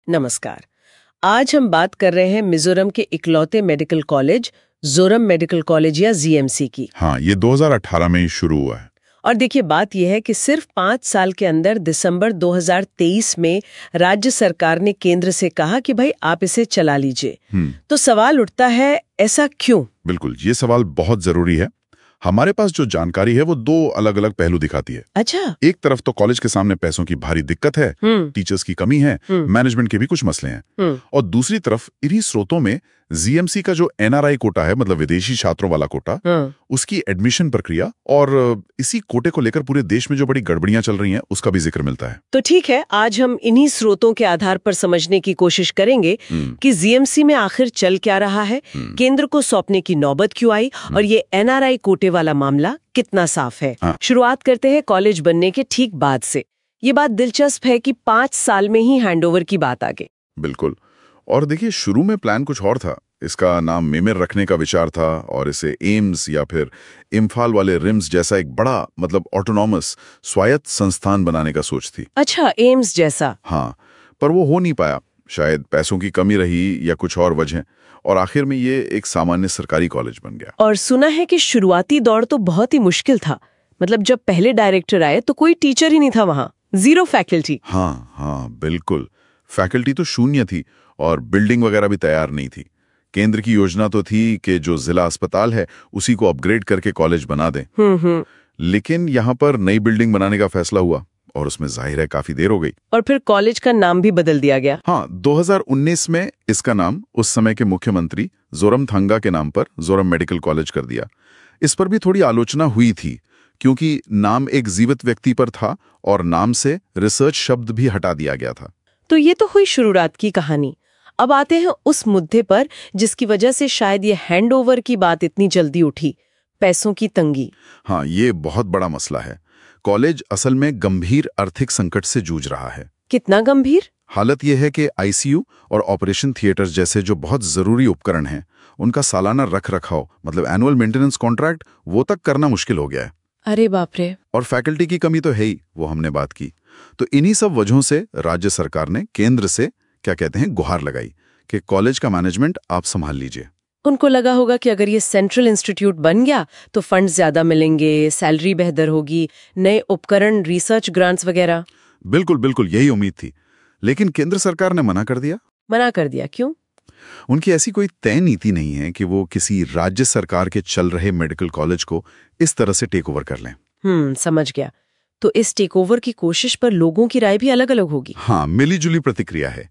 नमस्कार। आज हम बात कर रहे हैं मिजोरम के इकलौते medical college Zoram medical college या जीएमसी की। हाँ, ये 2018 में ही शुरू हुआ है। और देखिए, बात यह है कि सिर्फ 5 साल के अंदर दिसंबर 2023 में राज्य सरकार ने केंद्र से कहा कि भाई आप इसे चला लीजिए। तो सवाल उठता है, ऐसा क्यों? बिल्कुल, ये सवाल बहुत जरूरी है। हमारे पास जो जानकारी है वो दो अलग अलग पहलू दिखाती है। अच्छा। एक तरफ तो कॉलेज के सामने पैसों की भारी दिक्कत है, टीचर्स की कमी है, मैनेजमेंट के भी कुछ मसले हैं। और दूसरी तरफ इन्हीं स्रोतों में जीएमसी का जो एनआरआई कोटा है, मतलब विदेशी छात्रों वाला कोटा, उसकी एडमिशन प्रक्रिया और इसी कोटे को लेकर पूरे देश में जो बड़ी गड़बड़ियां चल रही हैं उसका भी जिक्र मिलता है। तो ठीक है, आज हम इन्हीं स्रोतों के आधार पर समझने की कोशिश करेंगे कि जीएमसी में आखिर चल क्या रहा है, केंद्र को सौंपने की नौबत क्यों आई और ये एनआरआई कोटे वाला मामला कितना साफ है। शुरुआत करते हैं कॉलेज बनने के ठीक बाद से। ये बात दिलचस्प है कि 5 साल में ही हैंडओवर की बात आ गई। बिल्कुल। और देखिए, शुरू में प्लान कुछ और था। इसका नाम मेमेर रखने का विचार था और इसे एम्स या फिर इम्फाल वाले रिम्स जैसा एक बड़ा, मतलब ऑटोनॉमस स्वायत्त संस्थान बनाने का सोच थी। अच्छा, एम्स जैसा। हाँ, पर वो हो नहीं पाया। शायद पैसों की कमी रही या कुछ और वजह, और आखिर में ये एक सामान्य सरकारी कॉलेज बन गया। और सुना है कि शुरुआती दौर तो बहुत ही मुश्किल था। मतलब जब पहले डायरेक्टर आए तो कोई टीचर ही नहीं था वहाँ, 0 फैकल्टी। हाँ, बिल्कुल। फैकल्टी तो शून्य थी और बिल्डिंग वगैरह भी तैयार नहीं थी। केंद्र की योजना तो थी कि जो जिला अस्पताल है उसी को अपग्रेड करके कॉलेज बना दें। लेकिन यहाँ पर नई बिल्डिंग बनाने का फैसला हुआ और उसमें जाहिर है काफी देर हो गई। और फिर कॉलेज का नाम भी बदल दिया गया। हाँ, 2019 में इसका नाम उस समय के मुख्यमंत्री जोरमथंगा के नाम पर जोरम मेडिकल कॉलेज कर दिया। इस पर भी थोड़ी आलोचना हुई थी क्योंकि नाम एक जीवित व्यक्ति पर था और नाम से रिसर्च शब्द भी हटा दिया गया था। तो ये तो हुई शुरुआत की कहानी। अब आते हैं उस मुद्दे पर जिसकी वजह से शायद ये हैंडओवर की बात इतनी जल्दी उठी, पैसों की तंगी। हाँ, ये बहुत बड़ा मसला है। कॉलेज असल में गंभीर आर्थिक संकट से जूझ रहा है। कितना गंभीर? हालत यह है कि आईसीयू और ऑपरेशन थिएटर जैसे जो बहुत जरूरी उपकरण हैं, उनका सालाना रख रखाव, मतलब एनुअल मेंटेनेंस कॉन्ट्रैक्ट, वो तक करना मुश्किल हो गया है। अरे बाप रे। और फैकल्टी की कमी तो है ही, वो हमने बात की। तो इन्हीं सब वजहों से राज्य सरकार ने केंद्र से क्या कहते हैं गुहार लगाई कि कॉलेज का मैनेजमेंट आप संभाल लीजिए। उनको लगा होगा कि अगर ये सेंट्रल इंस्टीट्यूट बन गया तो फंड्स ज्यादा मिलेंगे, सैलरी बेहतर होगी, नए उपकरण, रिसर्च ग्रांट्स वगैरह। बिल्कुल यही उम्मीद थी। लेकिन केंद्र सरकार ने मना कर दिया। मना कर दिया? क्यों? उनकी ऐसी कोई तय नीति नहीं है कि वो किसी राज्य सरकार के चल रहे मेडिकल कॉलेज को इस तरह से टेक ओवर कर लें। समझ गया। तो इस टेक ओवर की कोशिश पर लोगों की राय भी अलग अलग होगी। हाँ, मिलीजुली प्रतिक्रिया है।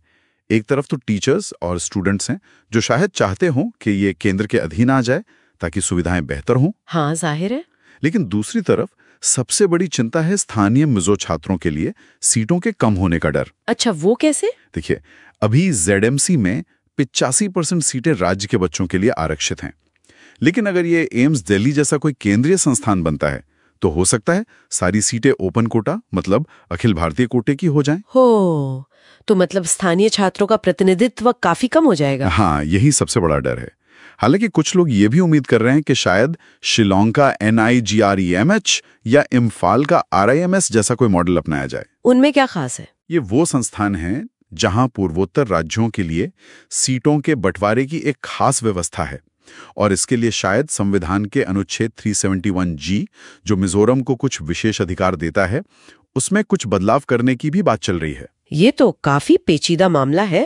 एक तरफ तो टीचर्स और स्टूडेंट्स हैं जो शायद चाहते हों कि ये केंद्र के अधीन आ जाए ताकि सुविधाएं बेहतर हों। हाँ, जाहिर है। लेकिन दूसरी तरफ सबसे बड़ी चिंता है स्थानीय मिजो छात्रों के लिए सीटों के कम होने का डर। अच्छा, वो कैसे? देखिए, अभी जेडएमसी में 85% सीटें राज्य के बच्चों के लिए आरक्षित हैं। लेकिन अगर ये एम्स दिल्ली जैसा कोई केंद्रीय संस्थान बनता है तो हो सकता है सारी सीटें ओपन कोटा, मतलब अखिल भारतीय कोटे की हो जाएं। हो, तो मतलब स्थानीय छात्रों का प्रतिनिधित्व काफी कम हो जाएगा। हाँ, यही सबसे बड़ा डर है। हालांकि कुछ लोग ये भी उम्मीद कर रहे हैं कि शायद शिलोंग का NIGREMH या इम्फाल का RIMS जैसा कोई मॉडल अपनाया जाए। उनमें क्या खास है? ये वो संस्थान हैं जहां पूर्वोत्तर राज्यों के लिए सीटों के बंटवारे की एक खास व्यवस्था है और इसके लिए शायद संविधान के अनुच्छेद 371G, जो मिजोरम को कुछ विशेष अधिकार देता है, उसमें कुछ बदलाव करने की भी बात चल रही है। ये तो काफी पेचीदा मामला है।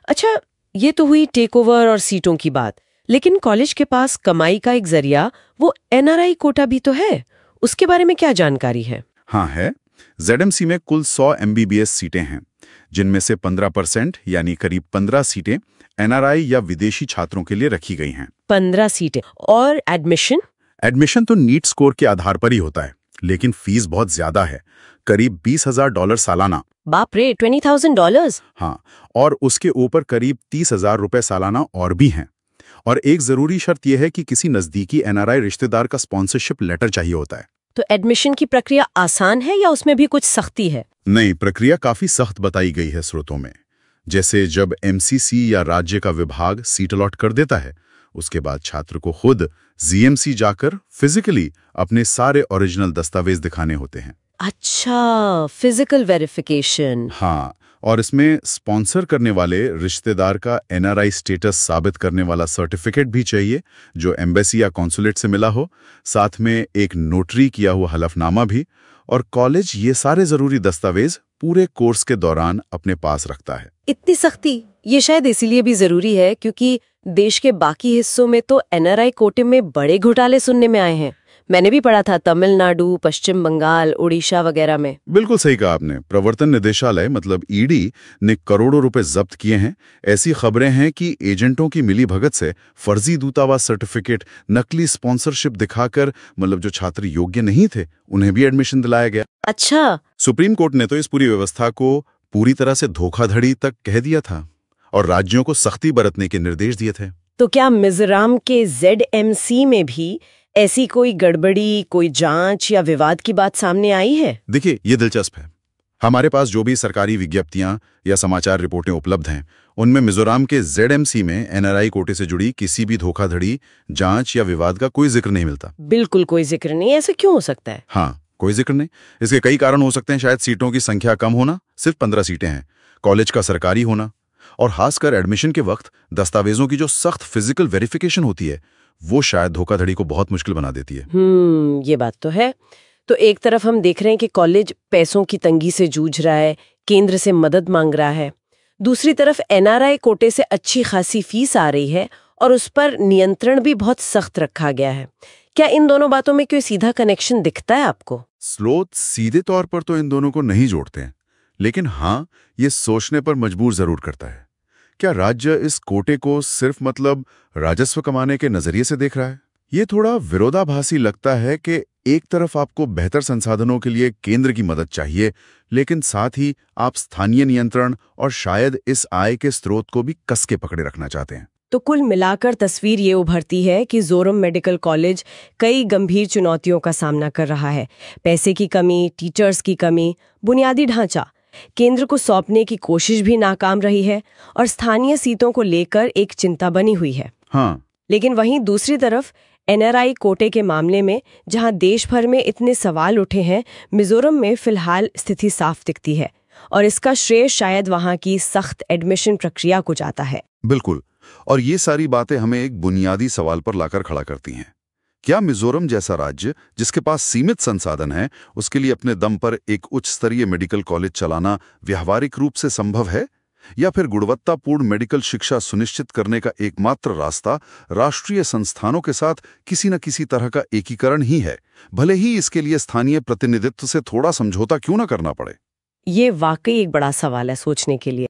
अच्छा, ये तो हुई टेक ओवर और सीटों की बात, लेकिन कॉलेज के पास कमाई का एक जरिया वो एनआरआई कोटा भी तो है। उसके बारे में क्या जानकारी है? हाँ है। जेडएमसी में कुल 100 MBBS सीटें हैं, जिनमें से 15% यानी करीब 15 सीटें एनआरआई या विदेशी छात्रों के लिए रखी गई हैं। 15 सीटें। और एडमिशन तो नीट स्कोर के आधार पर ही होता है, लेकिन फीस बहुत ज्यादा है, करीब $20,000 सालाना। बाप रे, $20,000? हाँ, और उसके ऊपर करीब ₹30,000 सालाना और भी हैं। और एक जरूरी शर्त यह है कि किसी नजदीकी एनआरआई रिश्तेदार का स्पॉन्सरशिप लेटर चाहिए होता है। तो एडमिशन की प्रक्रिया आसान है या उसमें भी कुछ सख्ती है? नहीं, प्रक्रिया काफी सख्त बताई गई है स्रोतों में। जैसे जब MCC या राज्य का विभाग सीट अलॉट कर देता है, उसके बाद छात्र को खुद जीएमसी जाकर फिजिकली अपने सारे ओरिजिनल दस्तावेज दिखाने होते हैं। अच्छा, फिजिकल वेरिफिकेशन। हाँ, और इसमें स्पॉन्सर करने वाले रिश्तेदार का एनआरआई स्टेटस साबित करने वाला सर्टिफिकेट भी चाहिए, जो एम्बेसी या कॉन्सुलेट से मिला हो, साथ में एक नोटरी किया हुआ हलफनामा भी। और कॉलेज ये सारे जरूरी दस्तावेज पूरे कोर्स के दौरान अपने पास रखता है। इतनी सख्ती ये शायद इसीलिए भी जरूरी है क्योंकि देश के बाकी हिस्सों में तो एनआरआई कोटे में बड़े घोटाले सुनने में आए हैं। मैंने भी पढ़ा था तमिलनाडु, पश्चिम बंगाल, उड़ीसा वगैरह में। बिल्कुल सही कहा आपने। प्रवर्तन निदेशालय मतलब ईडी ने करोड़ों रुपए जब्त किए हैं। ऐसी खबरें हैं कि एजेंटों की मिलीभगत से फर्जी दूतावास सर्टिफिकेट, नकली स्पॉन्सरशिप दिखाकर मतलब जो छात्र योग्य नहीं थे उन्हें भी एडमिशन दिलाया गया। अच्छा। सुप्रीम कोर्ट ने तो इस पूरी व्यवस्था को पूरी तरह से धोखाधड़ी तक कह दिया था और राज्यों को सख्ती बरतने के निर्देश दिए थे। तो क्या मिजोरम के ZMC में भी ऐसी कोई गड़बड़ी, कोई जांच या विवाद की बात सामने आई है? देखिए, ये दिलचस्प है। हमारे पास जो भी सरकारी विज्ञप्तियां या समाचार रिपोर्टें उपलब्ध हैं, उनमें मिजोरम के ZMC में एनआरआई कोटे से जुड़ी किसी भी धोखाधड़ी, जांच या विवाद का कोई जिक्र नहीं मिलता। बिल्कुल कोई जिक्र नहीं। ऐसा क्यों हो सकता है? हाँ, कोई जिक्र नहीं। इसके कई कारण हो सकते हैं। शायद सीटों की संख्या कम होना, सिर्फ 15 सीटें हैं, कॉलेज का सरकारी होना, और खासकर एडमिशन के वक्त दस्तावेजों की जो सख्त फिजिकल वेरिफिकेशन होती है, वो शायद धोखाधड़ी को बहुत मुश्किल बना देती है। ये बात तो है। तो एक तरफ हम देख रहे हैं कि कॉलेज पैसों की तंगी से जूझ रहा है, केंद्र से मदद मांग रहा है। दूसरी तरफ एनआरआई कोटे से अच्छी खासी फीस आ रही है और उस पर नियंत्रण भी बहुत सख्त रखा गया है। क्या इन दोनों बातों में कोई सीधा कनेक्शन दिखता है आपको? स्रोत सीधे तौर पर तो इन दोनों को नहीं जोड़ते हैं, लेकिन हाँ, ये सोचने पर मजबूर जरूर करता है। क्या राज्य इस कोटे को सिर्फ मतलब राजस्व कमाने के नजरिए से देख रहा है? ये थोड़ा विरोधाभासी लगता है कि एक तरफ आपको बेहतर संसाधनों के लिए केंद्र की मदद चाहिए, लेकिन साथ ही आप स्थानीय नियंत्रण और शायद इस आय के स्रोत को भी कस के पकड़े रखना चाहते हैं। तो कुल मिलाकर तस्वीर ये उभरती है कि जोरम मेडिकल कॉलेज कई गंभीर चुनौतियों का सामना कर रहा है। पैसे की कमी, टीचर्स की कमी, बुनियादी ढांचा। केंद्र को सौंपने की कोशिश भी नाकाम रही है और स्थानीय सीटों को लेकर एक चिंता बनी हुई है। हाँ। लेकिन वहीं दूसरी तरफ एनआरआई कोटे के मामले में जहां देश भर में इतने सवाल उठे हैं, मिजोरम में फिलहाल स्थिति साफ दिखती है और इसका श्रेय शायद वहां की सख्त एडमिशन प्रक्रिया को जाता है। बिल्कुल। और ये सारी बातें हमें एक बुनियादी सवाल पर लाकर खड़ा करती हैं। क्या मिजोरम जैसा राज्य, जिसके पास सीमित संसाधन है, उसके लिए अपने दम पर एक उच्च स्तरीय मेडिकल कॉलेज चलाना व्यावहारिक रूप से संभव है? या फिर गुणवत्तापूर्ण मेडिकल शिक्षा सुनिश्चित करने का एकमात्र रास्ता राष्ट्रीय संस्थानों के साथ किसी न किसी तरह का एकीकरण ही है, भले ही इसके लिए स्थानीय प्रतिनिधित्व से थोड़ा समझौता क्यों न करना पड़े? ये वाकई एक बड़ा सवाल है सोचने के लिए।